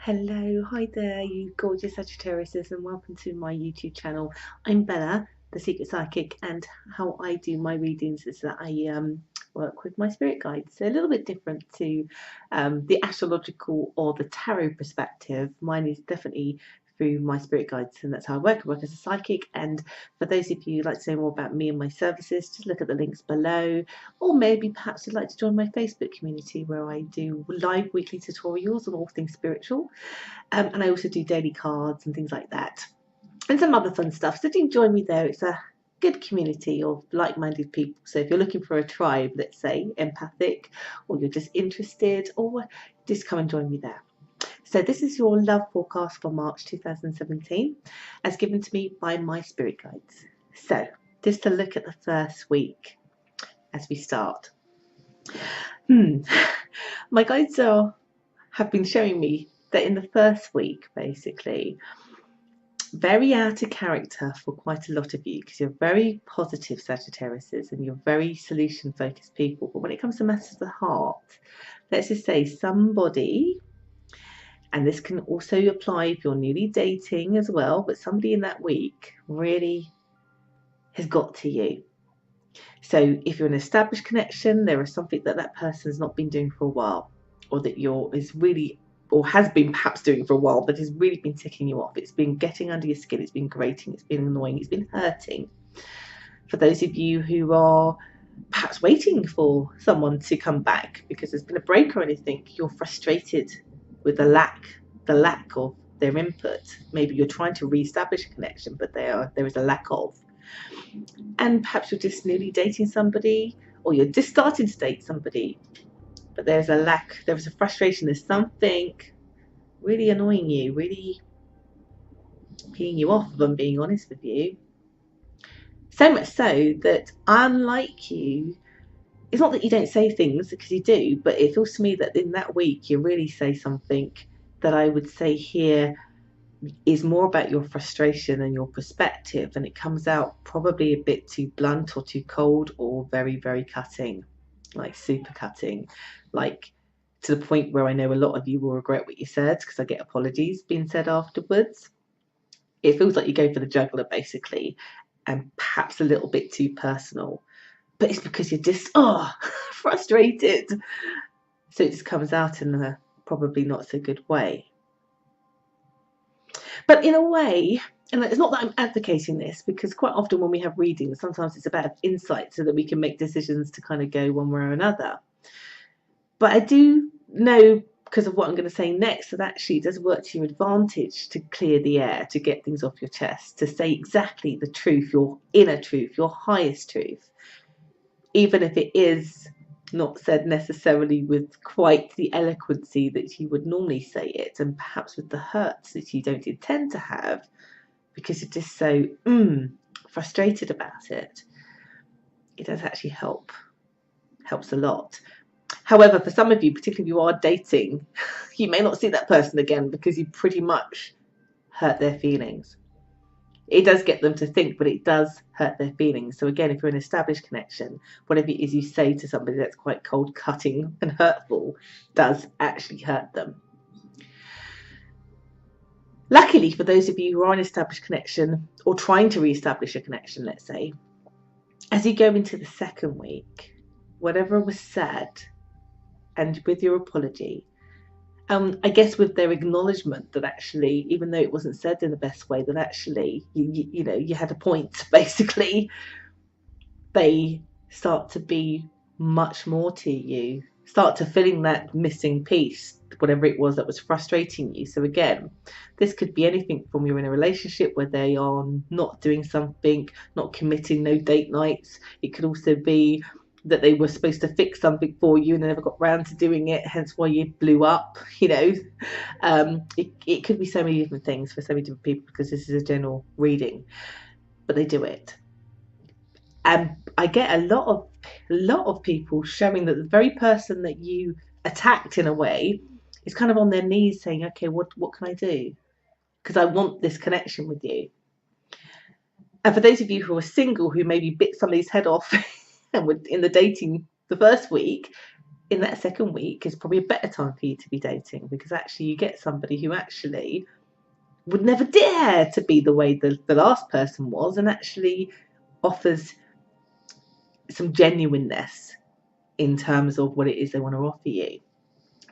Hello, hi there, you gorgeous Sagittariuses, and welcome to my YouTube channel. I'm Bella, the Secret Psychic, and how I do my readings is that I work with my spirit guides. So a little bit different to the astrological or the tarot perspective. Mine is definitely through my spirit guides, and that's how I work as a psychic. And for those of you who'd like to know more about me and my services, just look at the links below, or maybe perhaps you'd like to join my Facebook community where I do live weekly tutorials on all things spiritual. And I also do daily cards and things like that, and some other fun stuff. So do join me there. It's a good community of like-minded people. So if you're looking for a tribe, let's say empathic, or you're just interested, or just come and join me there. So this is your love forecast for March 2017, as given to me by my spirit guides. So just to look at the first week as we start. My guides have been showing me that in the first week, basically, very out of character for quite a lot of you, because you're very positive Sagittariuses and you're very solution focused people. But when it comes to matters of the heart, let's just say somebody, and this can also apply if you're newly dating as well, but somebody in that week really has got to you. So if you're an established connection, there is something that that person's not been doing for a while, or that is really, or has been perhaps doing for a while, but has really been ticking you off. It's been getting under your skin, it's been grating, it's been annoying, it's been hurting. For those of you who are perhaps waiting for someone to come back because there's been a break or anything, you're frustrated with the lack of their input. Maybe you're trying to re-establish a connection, but there is a lack of. And perhaps you're just newly dating somebody, or you're just starting to date somebody, but there's a frustration, there's something really annoying you, really peeing you off, if I'm being honest with you. So much so that, unlike you, it's not that you don't say things, because you do, but it feels to me that in that week you really say something that I would say here is more about your frustration and your perspective, and it comes out probably a bit too blunt or too cold, or very, very cutting, like super cutting, like to the point where I know a lot of you will regret what you said, because I get apologies being said afterwards. It feels like you go for the jugular basically, and perhaps a little bit too personal, but it's because you're just frustrated, so it just comes out in a probably not so good way. But in a way, and it's not that I'm advocating this, because quite often when we have readings, sometimes it's about insight so that we can make decisions to kind of go one way or another. But I do know, because of what I'm going to say next, that actually it does work to your advantage to clear the air, to get things off your chest, to say exactly the truth, your inner truth, your highest truth, even if it is not said necessarily with quite the eloquency that you would normally say it, and perhaps with the hurts that you don't intend to have, because you're just so frustrated about it. It does actually helps a lot. However, for some of you, particularly if you are dating, you may not see that person again because you pretty much hurt their feelings. It does get them to think, but it does hurt their feelings. So again, if you're in an established connection, whatever it is you say to somebody that's quite cold, cutting and hurtful does actually hurt them. Luckily, for those of you who are in an established connection, or trying to re-establish a connection, let's say, as you go into the second week, whatever was said, and with your apology, I guess with their acknowledgement that actually, even though it wasn't said in the best way, that actually you had a point, basically, they start to be much more to you, start to filling that missing piece, whatever it was that was frustrating you. So again, this could be anything from you're in a relationship where they are not doing something, not committing, no date nights. It could also be that they were supposed to fix something for you and they never got round to doing it, hence why you blew up. It could be so many different things for so many different people, because this is a general reading, but they do it. And I get a lot of people showing that the very person that you attacked in a way is kind of on their knees saying, okay, what can I do? Because I want this connection with you. And for those of you who are single, who maybe bit somebody's head off and were in the dating the first week, in that second week is probably a better time for you to be dating, because actually you get somebody who actually would never dare to be the way the last person was, and actually offers some genuineness in terms of what it is they want to offer you.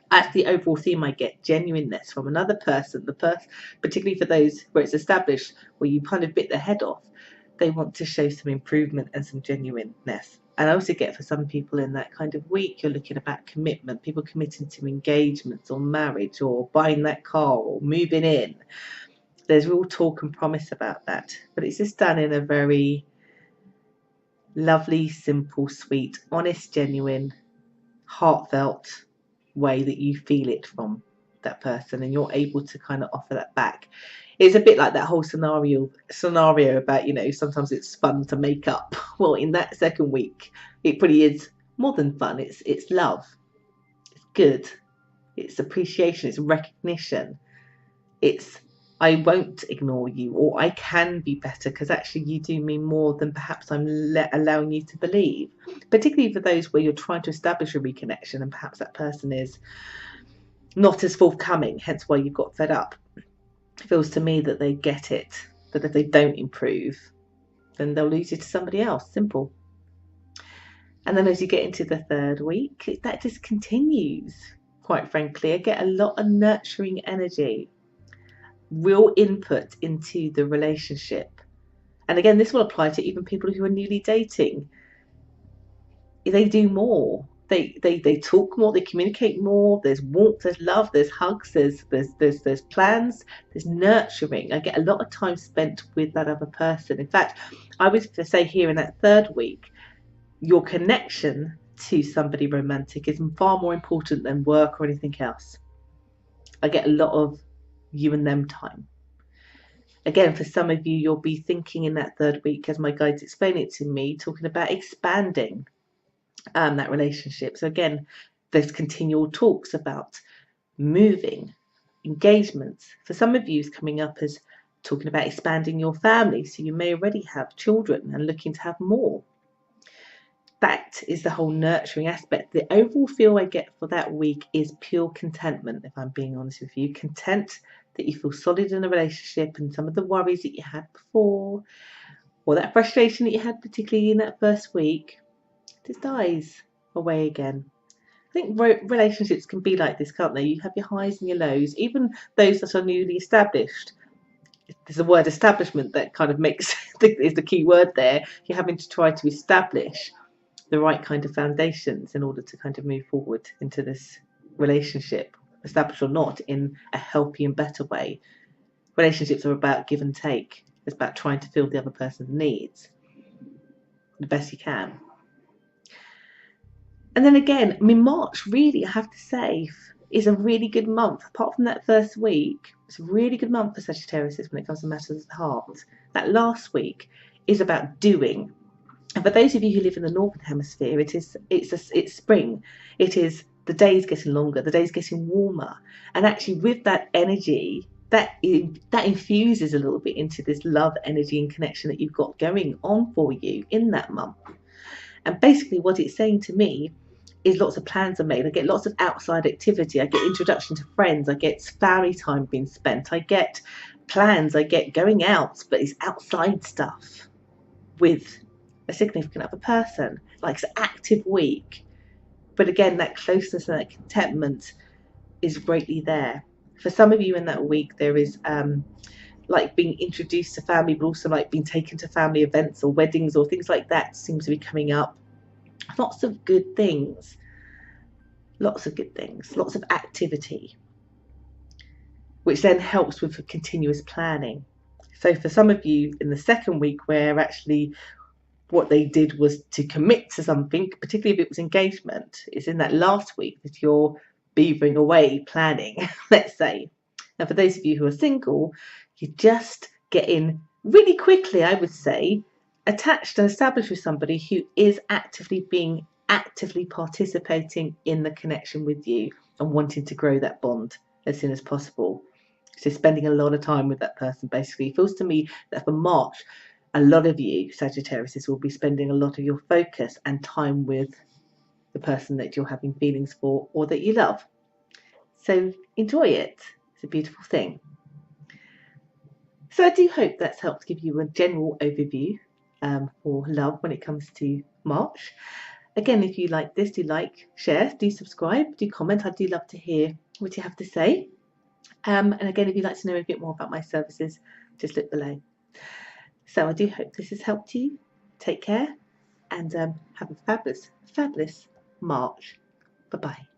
As the overall theme, I get genuineness from another person, particularly for those where it's established, where you kind of bit their head off. They want to show some improvement and some genuineness. And I also get, for some people in that kind of week, you're looking about commitment, people committing to engagements or marriage or buying that car or moving in. There's real talk and promise about that, but it's just done in a very lovely, simple, sweet, honest, genuine, heartfelt way that you feel it from that person, and you're able to kind of offer that back. It's a bit like that whole scenario about, sometimes it's fun to make up. Well, in that second week, it pretty is more than fun. It's love, it's good, it's appreciation, it's recognition, it's I won't ignore you, or I can be better, because actually you do mean more than perhaps I'm allowing you to believe. Particularly for those where you're trying to establish a reconnection and perhaps that person is not as forthcoming, hence why you've got fed up. It feels to me that they get it, that if they don't improve, then they'll lose you to somebody else. Simple. And then as you get into the third week, that just continues. Quite frankly, I get a lot of nurturing energy, real input into the relationship. And again, this will apply to even people who are newly dating. They do more. They talk more, they communicate more, there's warmth, there's love, there's hugs, there's plans, there's nurturing. I get a lot of time spent with that other person. In fact, I would say here in that third week, your connection to somebody romantic is far more important than work or anything else. I get a lot of you and them time. Again, for some of you, you'll be thinking in that third week, as my guides explain it to me, talking about expanding that relationship. So again, there's continual talks about moving, engagements. For some of you, it's coming up as talking about expanding your family. So you may already have children and looking to have more. That is the whole nurturing aspect. The overall feel I get for that week is pure contentment, if I'm being honest with you. Content that you feel solid in a relationship, and some of the worries that you had before, or that frustration that you had particularly in that first week, just dies away again. I think relationships can be like this, can't they? You have your highs and your lows, even those that are newly established. There's a word establishment that kind of makes is the key word there. You're having to try to establish the right kind of foundations in order to kind of move forward into this relationship, established or not, in a healthy and better way. Relationships are about give and take. It's about trying to fill the other person's needs the best you can. And then again, March, really, I have to say, is a really good month. Apart from that first week, it's a really good month for Sagittarius when it comes to matters of the heart. That last week is about doing. And for those of you who live in the northern hemisphere, it's spring. It is the days getting longer, the days getting warmer, and actually with that energy, that infuses a little bit into this love, energy, and connection that you've got going on for you in that month. And basically, what it's saying to me is lots of plans are made. I get lots of outside activity. I get introduction to friends. I get family time being spent. I get plans. I get going out, but it's outside stuff with a significant other person. Like, it's an active week. But again, that closeness and that contentment is greatly there. For some of you in that week, there is like being introduced to family, but also like being taken to family events or weddings or things like that seems to be coming up. Lots of good things. Lots of good things. Lots of activity, which then helps with continuous planning. So for some of you in the second week, where actually what they did was to commit to something, particularly if it was engagement, it's in that last week that you're beavering away planning, let's say. Now, for those of you who are single, you just get in really quickly, I would say, attached and established with somebody who is actively participating in the connection with you and wanting to grow that bond as soon as possible. So spending a lot of time with that person, basically. It feels to me that for March, a lot of you Sagittarius will be spending a lot of your focus and time with the person that you're having feelings for or that you love. So enjoy it. It's a beautiful thing. So I do hope that's helped give you a general overview for love when it comes to March. Again, if you like this, do like, share, do subscribe, do comment. I do love to hear what you have to say. And again, if you'd like to know a bit more about my services, just look below. So I do hope this has helped you. Take care and have a fabulous, fabulous March. Bye-bye.